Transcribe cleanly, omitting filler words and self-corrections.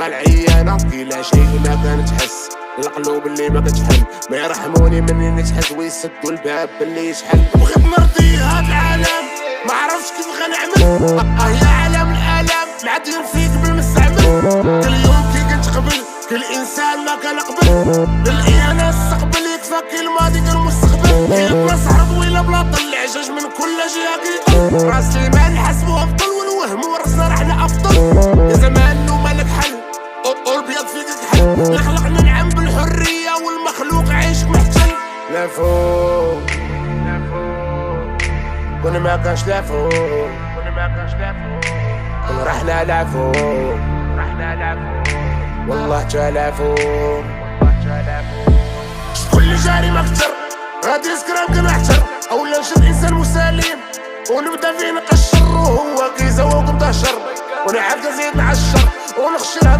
كتبقى العيانة كيلا شيء ما كانت تحس القلوب اللي ما كتحل ما يرحموني مني نتحس ويسدوا الباب اللي يشحل بغيت نرضي هاد العالم ما عرفتش كيف غنعمل يا عالم الالام معدين فيك بالمستعمل كل يوم كي كنت قبل كل انسان ما كان قبل للاهانة استقبل يكفى كي الماضي كان المستقبل بلا صحاب ولا بلا طل عجاج من كل جهة كيطل راس المال نحسبو افضل والوهم ورثنا رحنا افضل يا زمان انو مالك حل البيض فيك كحل اللي خلقنا نعم بالحرية والمخلوق عايش محتل لا فوق كنا ما كانش لا فوق كنا رحنا لا فوق والله جا فوق كل جاري مكتر غادي سكرام كنحتر اولا نشد انسان مسالم ونبدا فيه نقشر وهو كيزوق مدهشر ونعاد زيد نعشر ونخشر هاد